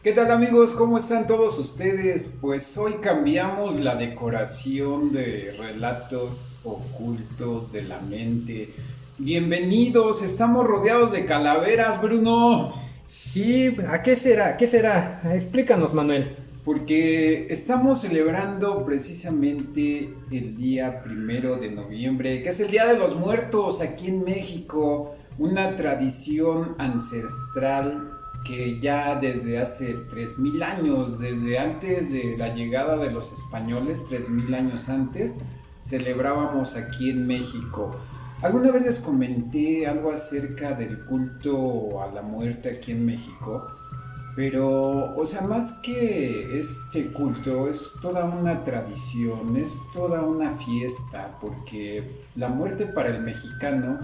¿Qué tal amigos? ¿Cómo están todos ustedes? Pues hoy cambiamos la decoración de relatos ocultos de la mente. Bienvenidos, estamos rodeados de calaveras, Bruno, Sí, ¿a qué será? ¿Qué será? Explícanos, Manuel. porque estamos celebrando precisamente el día 1 de noviembre, que es el Día de los Muertos aquí en México, una tradición ancestral que ya desde hace 3000 años, desde antes de la llegada de los españoles, 3000 años antes, celebrábamos aquí en México. Alguna vez les comenté algo acerca del culto a la muerte aquí en México, pero, o sea, más que este culto, es toda una tradición, es toda una fiesta, porque la muerte para el mexicano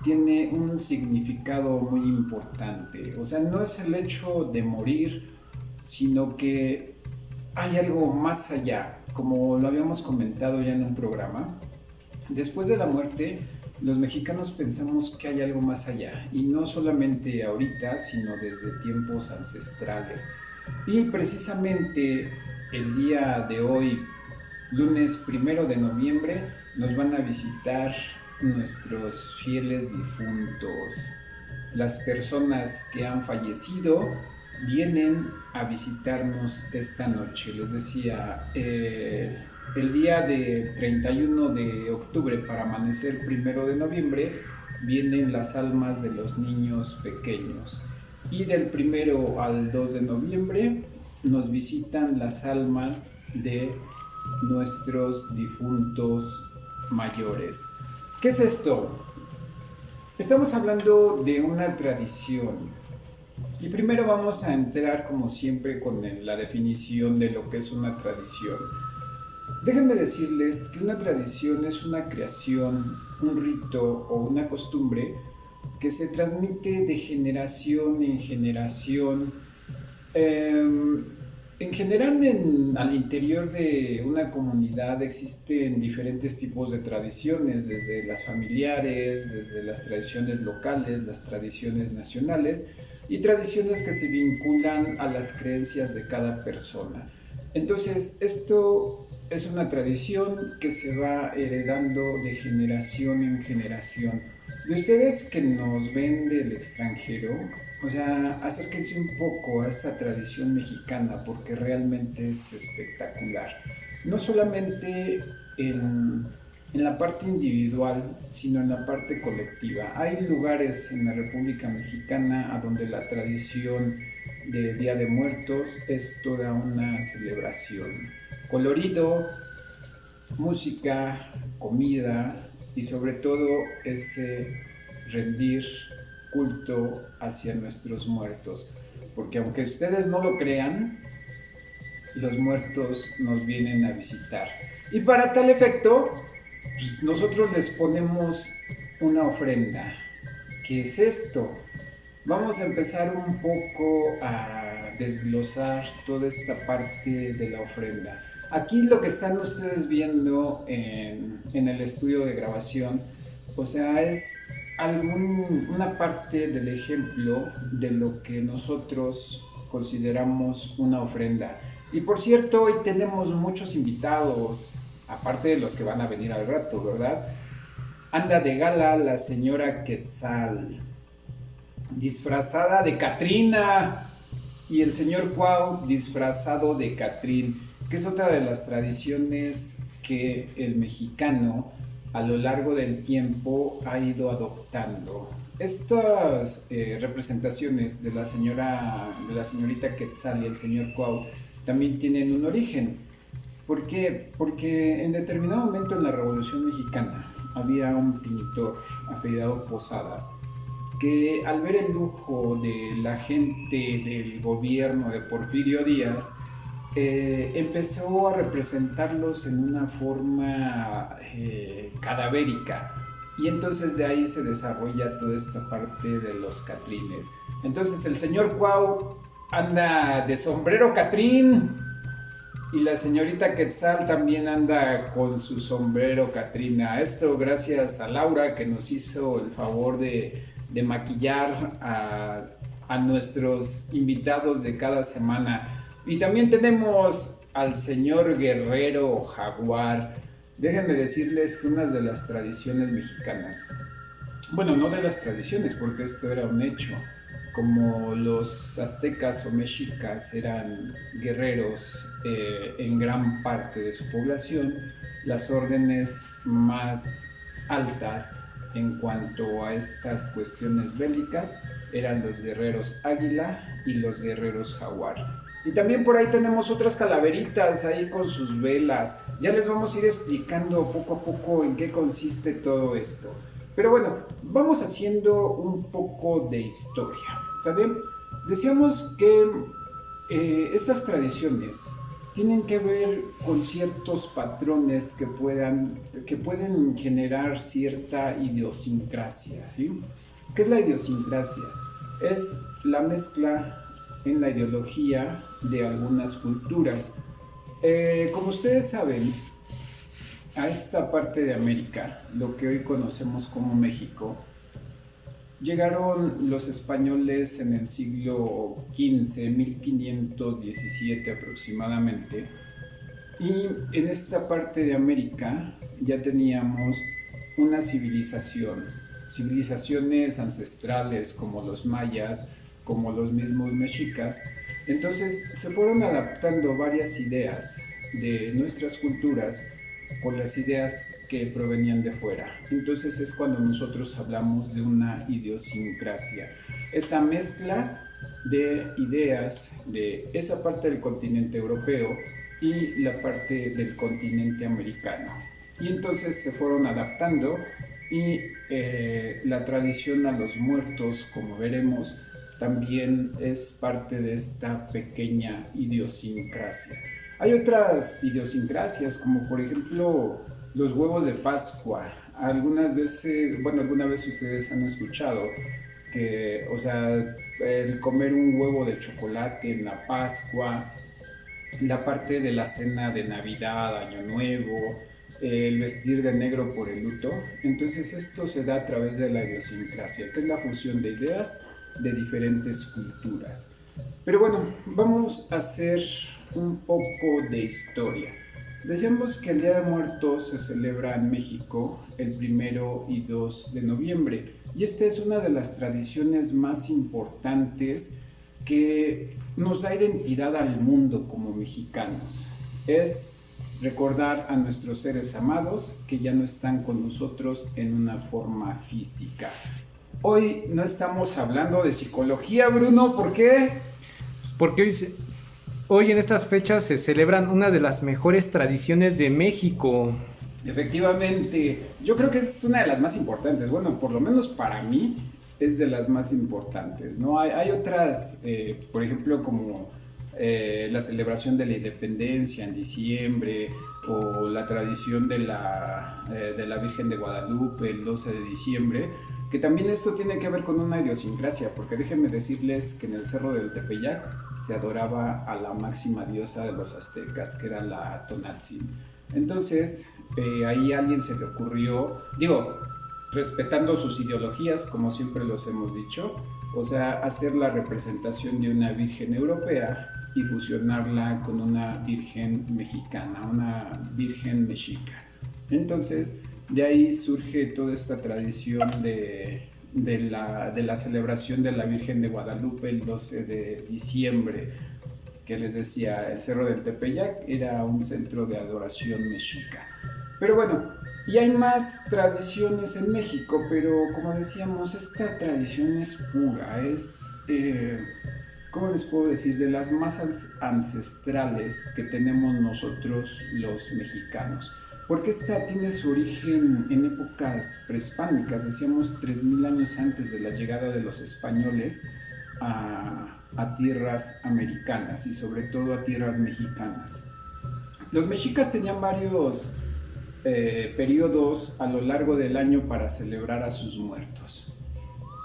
tiene un significado muy importante. O sea, no es el hecho de morir, sino que hay algo más allá, como lo habíamos comentado ya en un programa. Después de la muerte, los mexicanos pensamos que hay algo más allá, y no solamente ahorita, sino desde tiempos ancestrales. Y precisamente el día de hoy, lunes 1 de noviembre, nos van a visitar nuestros fieles difuntos. Las personas que han fallecido vienen a visitarnos esta noche. Les decía, el día de 31 de octubre para amanecer 1 de noviembre vienen las almas de los niños pequeños. Y del 1 al 2 de noviembre nos visitan las almas de nuestros difuntos mayores. ¿Qué es esto? Estamos hablando de una tradición. Y primero vamos a entrar como siempre con la definición de lo que es una tradición. Déjenme decirles que una tradición es una creación, un rito o una costumbre que se transmite de generación en generación. Eh, en general, al interior de una comunidad existen diferentes tipos de tradiciones, desde las familiares, desde las tradiciones locales, las tradiciones nacionales y tradiciones que se vinculan a las creencias de cada persona. Entonces, esto es una tradición que se va heredando de generación en generación. De ustedes que nos ven del extranjero, o sea, acérquense un poco a esta tradición mexicana porque realmente es espectacular. No solamente en la parte individual, sino en la parte colectiva. Hay lugares en la República Mexicana a donde la tradición de Día de Muertos es toda una celebración. Colorido, música, comida y sobre todo ese rendir culto hacia nuestros muertos. Porque aunque ustedes no lo crean, los muertos nos vienen a visitar. Y para tal efecto, pues nosotros les ponemos una ofrenda. ¿Qué es esto? Vamos a empezar un poco a desglosar toda esta parte de la ofrenda. Aquí lo que están ustedes viendo en el estudio de grabación, o sea, es una parte del ejemplo de lo que nosotros consideramos una ofrenda. Y por cierto, hoy tenemos muchos invitados, aparte de los que van a venir al rato, ¿verdad? Anda de gala la señora Quetzal, disfrazada de Catrina, y el señor Cuau disfrazado de Catrín, que es otra de las tradiciones que el mexicano a lo largo del tiempo ha ido adoptando. Estas representaciones de la señorita Quetzal y el señor Cuau también tienen un origen. ¿Por qué? Porque en determinado momento en la Revolución Mexicana había un pintor apellidado Posadas que al ver el lujo de la gente del gobierno de Porfirio Díaz, empezó a representarlos en una forma cadavérica. Y entonces de ahí se desarrolla toda esta parte de los catrines. Entonces el señor Cuau anda de sombrero catrín y la señorita Quetzal también anda con su sombrero Catrina. Esto gracias a Laura que nos hizo el favor de maquillar a nuestros invitados de cada semana. Y también tenemos al señor Guerrero Jaguar. Déjenme decirles que una de las tradiciones mexicanas, bueno, no de las tradiciones, porque esto era un hecho, como los aztecas o mexicas eran guerreros en gran parte de su población, las órdenes más altas en cuanto a estas cuestiones bélicas eran los guerreros águila y los guerreros jaguar. Y también por ahí tenemos otras calaveritas ahí con sus velas. Ya les vamos a ir explicando poco a poco en qué consiste todo esto. Pero bueno, vamos haciendo un poco de historia, ¿saben? Decíamos que estas tradiciones tienen que ver con ciertos patrones que pueden generar cierta idiosincrasia, ¿sí? ¿Qué es la idiosincrasia? Es la mezcla en la ideología de algunas culturas. Como ustedes saben, a esta parte de América, lo que hoy conocemos como México, llegaron los españoles en el siglo XV, 1517 aproximadamente, y en esta parte de América ya teníamos una civilizaciones ancestrales como los mayas, como los mismos mexicas. Entonces se fueron adaptando varias ideas de nuestras culturas con las ideas que provenían de fuera. Entonces es cuando nosotros hablamos de una idiosincrasia. Esta mezcla de ideas de esa parte del continente europeo y la parte del continente americano. Y entonces se fueron adaptando y la tradición a los muertos, como veremos, también es parte de esta pequeña idiosincrasia. Hay otras idiosincrasias, como por ejemplo los huevos de Pascua. Alguna vez ustedes han escuchado que, o sea, el comer un huevo de chocolate en la Pascua, la parte de la cena de Navidad, Año Nuevo, el vestir de negro por el luto. Entonces esto se da a través de la idiosincrasia, que es la fusión de ideas de diferentes culturas. Pero bueno, vamos a hacer un poco de historia. Decíamos que el Día de Muertos se celebra en México el 1 y 2 de noviembre, y esta es una de las tradiciones más importantes que nos da identidad al mundo como mexicanos. Es recordar a nuestros seres amados que ya no están con nosotros en una forma física. Hoy no estamos hablando de psicología, Bruno, ¿por qué? Porque hoy en estas fechas se celebran una de las mejores tradiciones de México. Efectivamente, yo creo que es una de las más importantes. Bueno, por lo menos para mí es de las más importantes, ¿no? Hay otras, por ejemplo, como la celebración de la independencia en diciembre, o la tradición de la Virgen de Guadalupe el 12 de diciembre, que también esto tiene que ver con una idiosincrasia, porque déjenme decirles que en el Cerro del Tepeyac se adoraba a la máxima diosa de los aztecas, que era la Tonantzin. Entonces, ahí a alguien se le ocurrió, respetando sus ideologías, como siempre los hemos dicho, o sea, hacer la representación de una virgen europea y fusionarla con una virgen mexicana, una virgen mexica. Entonces, de ahí surge toda esta tradición de la celebración de la Virgen de Guadalupe el 12 de diciembre, que les decía, el Cerro del Tepeyac era un centro de adoración mexica. Pero bueno, y hay más tradiciones en México, pero como decíamos, esta tradición es pura, ¿cómo les puedo decir? De las más ancestrales que tenemos nosotros los mexicanos. Porque esta tiene su origen en épocas prehispánicas, decíamos 3000 años antes de la llegada de los españoles a tierras americanas y sobre todo a tierras mexicanas. Los mexicas tenían varios periodos a lo largo del año para celebrar a sus muertos.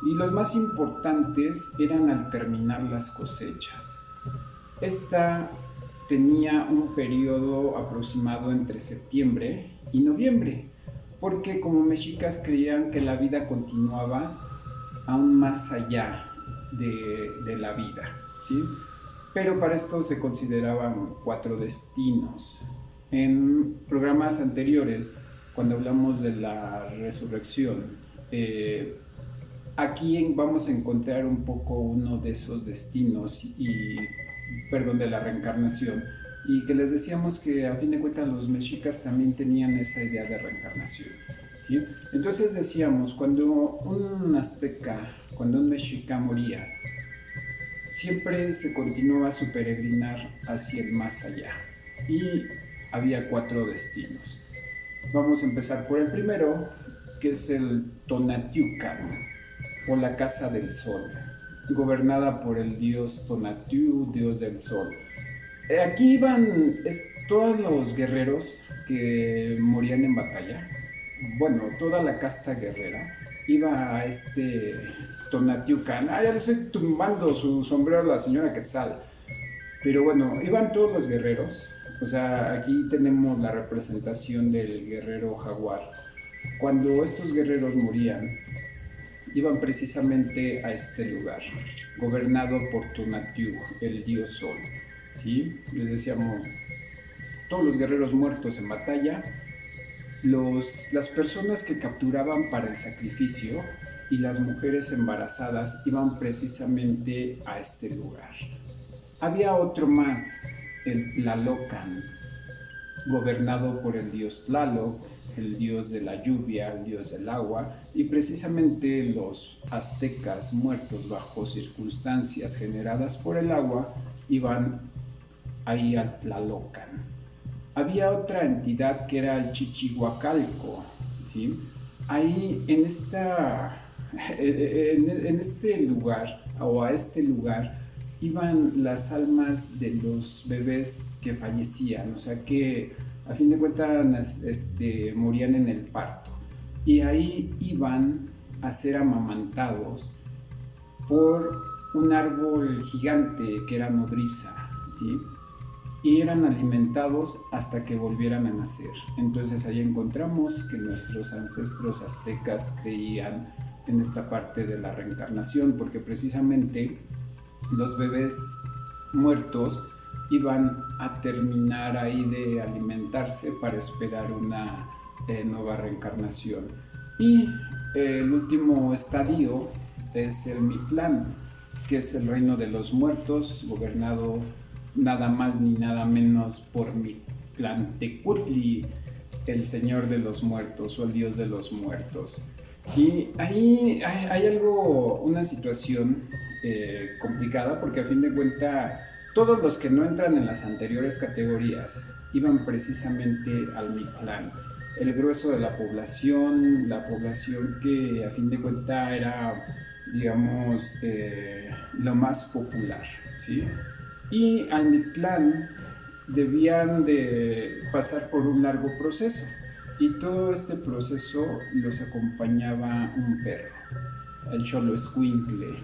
Y los más importantes eran al terminar las cosechas. Esta tenía un periodo aproximado entre septiembre y noviembre, porque como mexicas creían que la vida continuaba aún más allá de la vida, ¿sí? Pero para esto se consideraban 4 destinos. En programas anteriores, cuando hablamos de la resurrección, aquí vamos a encontrar un poco uno de esos destinos de la reencarnación, y que les decíamos que a fin de cuentas los mexicas también tenían esa idea de reencarnación, ¿sí? Entonces decíamos, cuando un azteca, cuando un mexica moría, siempre se continuaba su peregrinar hacia el más allá, y había 4 destinos. Vamos a empezar por el primero, que es el Tonatiucan, o la Casa del Sol, gobernada por el dios Tonatiuh, dios del sol. Aquí iban todos los guerreros que morían en batalla. Bueno, toda la casta guerrera iba a este Tonatiucan. Ya le estoy tumbando su sombrero a la señora Quetzal. Pero bueno, iban todos los guerreros. O sea, aquí tenemos la representación del guerrero jaguar. Cuando estos guerreros morían, iban precisamente a este lugar, gobernado por Tonatiuh, el dios sol, ¿sí? Les decíamos, todos los guerreros muertos en batalla, las personas que capturaban para el sacrificio y las mujeres embarazadas iban precisamente a este lugar. Había otro más, el Tlalocan, gobernado por el dios Tlaloc, el dios de la lluvia, el dios del agua, y precisamente los aztecas muertos bajo circunstancias generadas por el agua iban ahí al Tlalocan. Había otra entidad que era el Chichihuacalco, ¿sí? Ahí en este lugar, o a este lugar, iban las almas de los bebés que fallecían, o sea que a fin de cuentas morían en el parto, y ahí iban a ser amamantados por un árbol gigante que era nodriza, ¿sí? Y eran alimentados hasta que volvieran a nacer. Entonces ahí encontramos que nuestros ancestros aztecas creían en esta parte de la reencarnación, porque precisamente los bebés muertos iban a terminar ahí de alimentarse para esperar una nueva reencarnación. Y el último estadio es el Mictlán, que es el reino de los muertos, gobernado nada más ni nada menos por Mictlantecutli, el señor de los muertos o el dios de los muertos. Y ahí hay una situación complicada, porque a fin de cuentas todos los que no entran en las anteriores categorías iban precisamente al Mictlán. El grueso de la población que a fin de cuentas era, digamos, lo más popular, ¿sí? Y al Mictlán debían de pasar por un largo proceso, y todo este proceso los acompañaba un perro, el Xoloescuincle,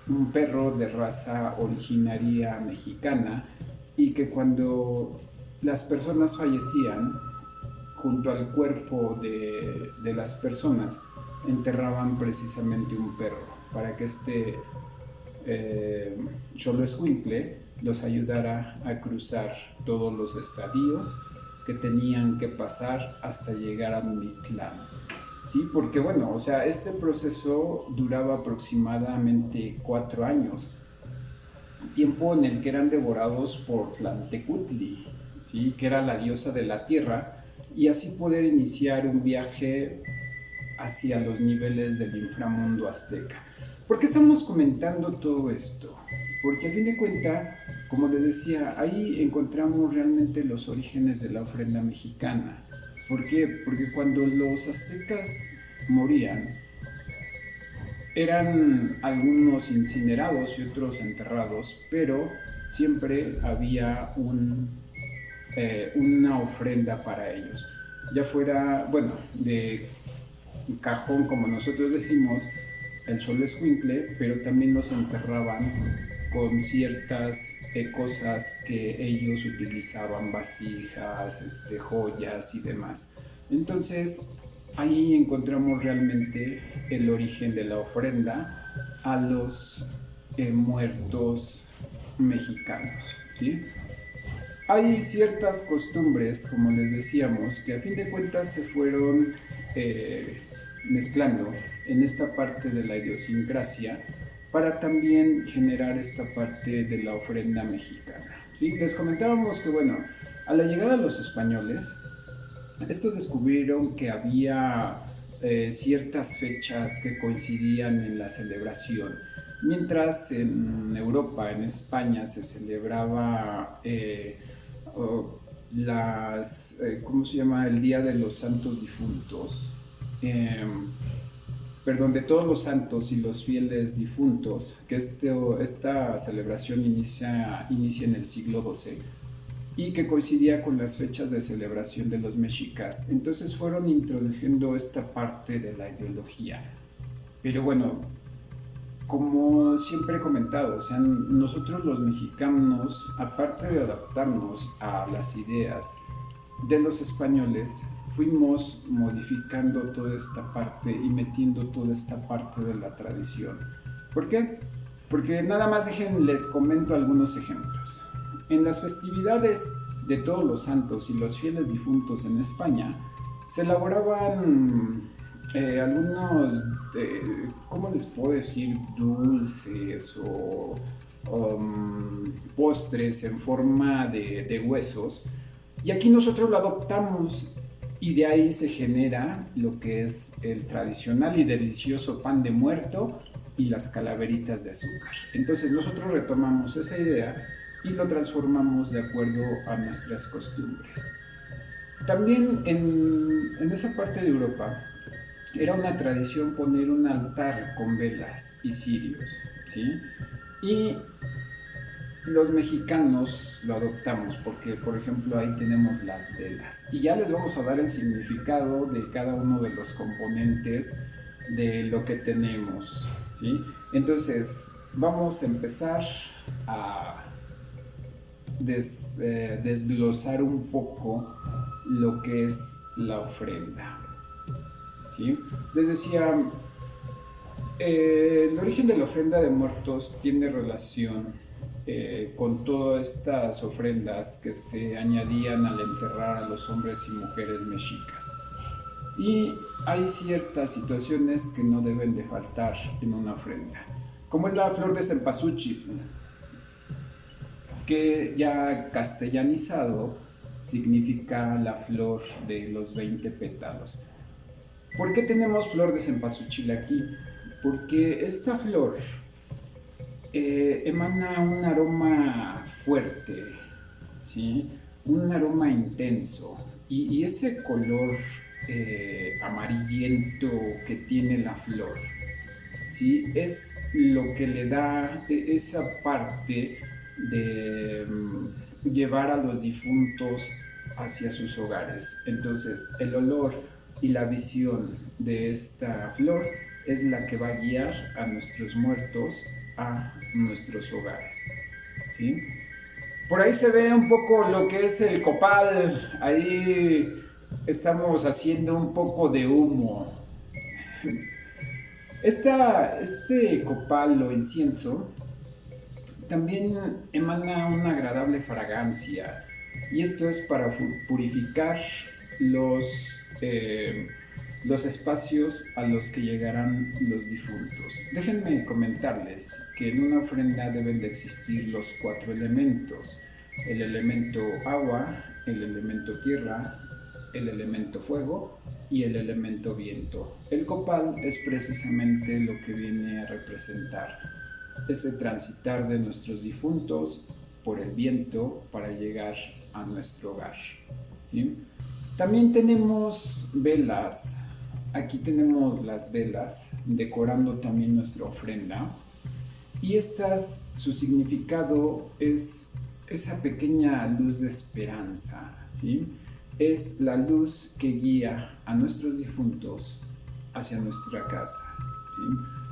un perro de raza originaria mexicana, y que cuando las personas fallecían, junto al cuerpo de las personas enterraban precisamente un perro para que este Xoloescuincle los ayudara a cruzar todos los estadios que tenían que pasar hasta llegar a Mictlán. Sí, porque bueno, o sea, este proceso duraba aproximadamente 4 años, tiempo en el que eran devorados por Tlantecutli, ¿sí? Que era la diosa de la tierra, y así poder iniciar un viaje hacia los niveles del inframundo azteca. ¿Por qué estamos comentando todo esto? Porque a fin de cuentas, como les decía, ahí encontramos realmente los orígenes de la ofrenda mexicana. ¿Por qué? Porque cuando los aztecas morían, eran algunos incinerados y otros enterrados, pero siempre había una ofrenda para ellos. Ya fuera, bueno, de cajón, como nosotros decimos, el Xoloescuincle, pero también los enterraban con ciertas cosas que ellos utilizaban, vasijas, joyas y demás. Entonces ahí encontramos realmente el origen de la ofrenda a los muertos mexicanos, ¿sí? Hay ciertas costumbres, como les decíamos, que a fin de cuentas se fueron mezclando en esta parte de la idiosincrasia para también generar esta parte de la ofrenda mexicana, ¿sí? Les comentábamos que, bueno, a la llegada de los españoles, estos descubrieron que había ciertas fechas que coincidían en la celebración. Mientras en Europa, en España, se celebraba ¿cómo se llama? El Día de los Santos Difuntos. Perdón, de todos los santos y los fieles difuntos, que esta celebración inicia en el siglo XII y que coincidía con las fechas de celebración de los mexicas. Entonces fueron introduciendo esta parte de la ideología. Pero bueno, como siempre he comentado, o sea, nosotros los mexicanos, aparte de adaptarnos a las ideas de los españoles, fuimos modificando toda esta parte y metiendo toda esta parte de la tradición. ¿Por qué? Porque nada más les comento algunos ejemplos. En las festividades de todos los santos y los fieles difuntos en España, se elaboraban algunos, ¿cómo les puedo decir? Dulces o postres en forma de huesos. Y aquí nosotros lo adoptamos y de ahí se genera lo que es el tradicional y delicioso pan de muerto y las calaveritas de azúcar. Entonces nosotros retomamos esa idea y lo transformamos de acuerdo a nuestras costumbres. También en esa parte de Europa era una tradición poner un altar con velas y cirios, ¿sí? Y los mexicanos lo adoptamos porque, por ejemplo, ahí tenemos las velas. Y ya les vamos a dar el significado de cada uno de los componentes de lo que tenemos, ¿sí? Entonces, vamos a empezar a desglosar un poco lo que es la ofrenda, ¿sí? Les decía, el origen de la ofrenda de muertos tiene relación con todas estas ofrendas que se añadían al enterrar a los hombres y mujeres mexicas. Y hay ciertas situaciones que no deben de faltar en una ofrenda, como es la flor de cempasúchil, que ya castellanizado significa la flor de los 20 pétalos. ¿Por qué tenemos flor de cempasúchil aquí? Porque esta flor emana un aroma fuerte, ¿sí? Un aroma intenso, y ese color amarillento que tiene la flor, ¿sí? Es lo que le da esa parte de llevar a los difuntos hacia sus hogares. Entonces el olor y la visión de esta flor es la que va a guiar a nuestros muertos a nuestros hogares, ¿sí? Por ahí se ve un poco lo que es el copal. Ahí estamos haciendo un poco de humo. Este copal o incienso también emana una agradable fragancia, y esto es para purificar los espacios a los que llegarán los difuntos. Déjenme comentarles que en una ofrenda deben de existir los 4 elementos: el elemento agua, el elemento tierra, el elemento fuego y el elemento viento. El copal es precisamente lo que viene a representar ese transitar de nuestros difuntos por el viento para llegar a nuestro hogar, ¿sí? También tenemos velas. Aquí tenemos las velas decorando también nuestra ofrenda, y su significado es esa pequeña luz de esperanza, ¿sí? Es la luz que guía a nuestros difuntos hacia nuestra casa, ¿sí?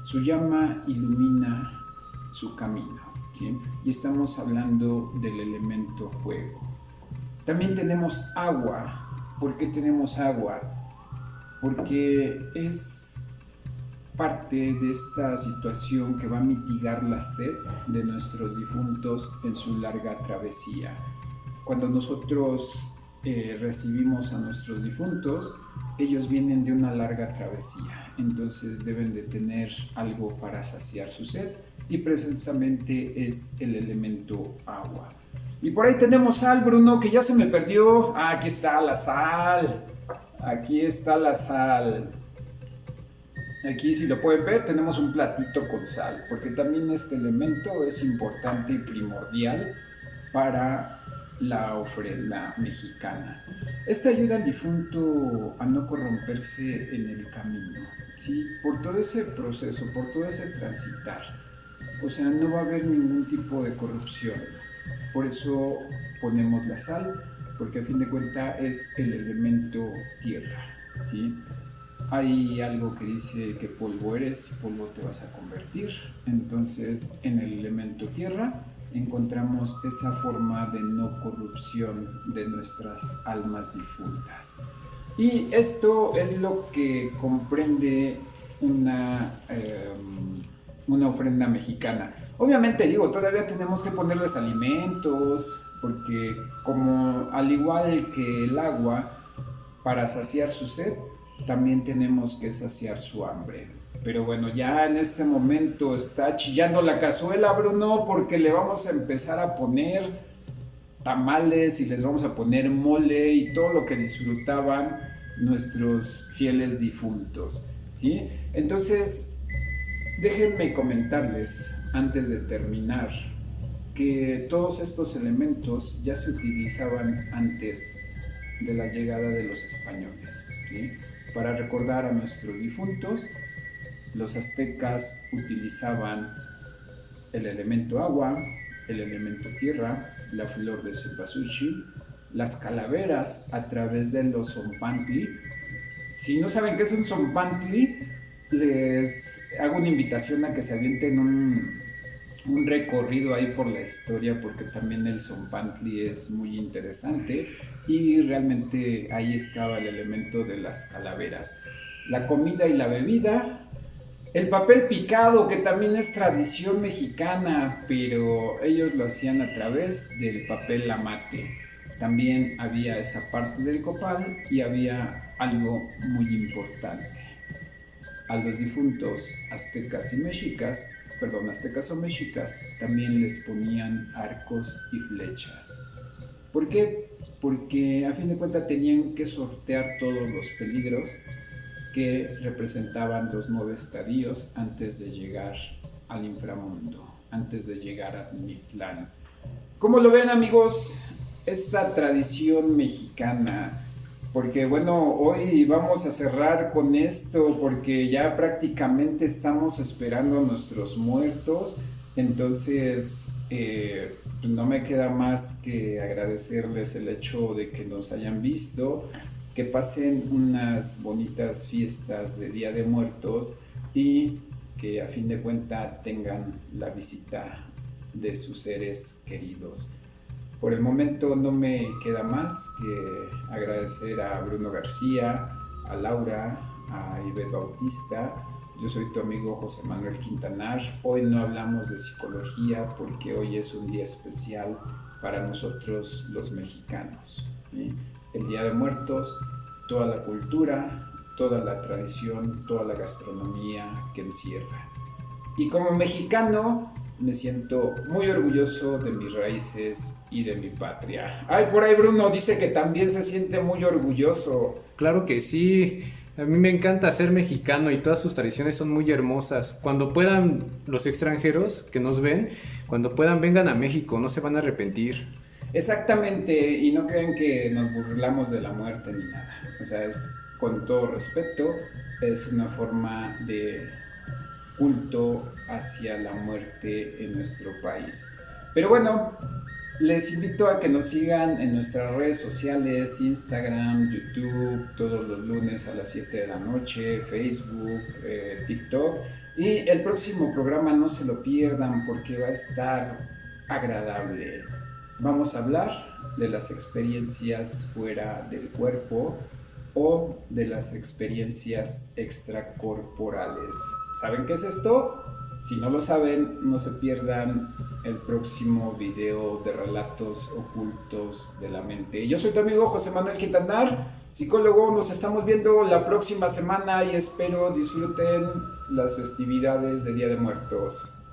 Su llama ilumina su camino, ¿sí? Y estamos hablando del elemento fuego. También tenemos agua. ¿Por qué tenemos agua? Porque es parte de esta situación que va a mitigar la sed de nuestros difuntos en su larga travesía. Cuando nosotros recibimos a nuestros difuntos, ellos vienen de una larga travesía, entonces deben de tener algo para saciar su sed y precisamente es el elemento agua. Y por ahí tenemos sal, Bruno, que ya se me perdió. Ah, aquí está la sal. Aquí está la sal. Aquí, si lo pueden ver, tenemos un platito con sal, porque también este elemento es importante y primordial para la ofrenda mexicana. Esta ayuda al difunto a no corromperse en el camino, ¿sí? Por todo ese proceso, por todo ese transitar. O sea, no va a haber ningún tipo de corrupción. Por eso ponemos la sal, porque a fin de cuentas es el elemento tierra, ¿sí? Hay algo que dice que polvo eres, polvo te vas a convertir. Entonces, en el elemento tierra encontramos esa forma de no corrupción de nuestras almas difuntas. Y esto es lo que comprende una ofrenda mexicana. Obviamente, digo, todavía tenemos que ponerles alimentos, porque como al igual que el agua, para saciar su sed, también tenemos que saciar su hambre. Pero bueno, ya en este momento está chillando la cazuela, Bruno, porque le vamos a empezar a poner tamales y les vamos a poner mole y todo lo que disfrutaban nuestros fieles difuntos, ¿sí? Entonces, déjenme comentarles antes de terminar que todos estos elementos ya se utilizaban antes de la llegada de los españoles, ¿sí? Para recordar a nuestros difuntos, los aztecas utilizaban el elemento agua, el elemento tierra, la flor de cempasúchil, las calaveras a través de los zompantli. Si no saben qué es un zompantli, les hago una invitación a que se avienten un recorrido ahí por la historia, porque también el zompantli es muy interesante y realmente ahí estaba el elemento de las calaveras. La comida y la bebida, el papel picado, que también es tradición mexicana, pero ellos lo hacían a través del papel amate. También había esa parte del copal y había algo muy importante. A los difuntos aztecas o mexicas, también les ponían arcos y flechas. ¿Por qué? Porque a fin de cuentas tenían que sortear todos los peligros que representaban los 9 estadios antes de llegar al inframundo, antes de llegar a Mictlán. ¿Cómo lo ven, amigos? Esta tradición mexicana, porque bueno, hoy vamos a cerrar con esto porque ya prácticamente estamos esperando a nuestros muertos, entonces pues no me queda más que agradecerles el hecho de que nos hayan visto, que pasen unas bonitas fiestas de Día de Muertos y que a fin de cuentas tengan la visita de sus seres queridos. Por el momento no me queda más que agradecer a Bruno García, a Laura, a Ivette Bautista. Yo soy tu amigo José Manuel Quintanar. Hoy no hablamos de psicología porque hoy es un día especial para nosotros los mexicanos, ¿sí? El Día de Muertos, toda la cultura, toda la tradición, toda la gastronomía que encierra. Y como mexicano, me siento muy orgulloso de mis raíces y de mi patria. Ay, por ahí Bruno dice que también se siente muy orgulloso. Claro que sí, a mí me encanta ser mexicano y todas sus tradiciones son muy hermosas. Cuando puedan los extranjeros que nos ven, cuando puedan vengan a México, no se van a arrepentir. Exactamente, y no crean que nos burlamos de la muerte ni nada. O sea, es con todo respeto, es una forma de culto hacia la muerte en nuestro país. Pero bueno, les invito a que nos sigan en nuestras redes sociales, Instagram, YouTube, todos los lunes a las 7 de la noche, Facebook, TikTok. Y el próximo programa no se lo pierdan porque va a estar agradable. Vamos a hablar de las experiencias fuera del cuerpo o de las experiencias extracorporales. ¿Saben qué es esto? Si no lo saben, no se pierdan el próximo video de relatos ocultos de la mente. Yo soy tu amigo José Manuel Quintanar, psicólogo. Nos estamos viendo la próxima semana y espero disfruten las festividades de Día de Muertos.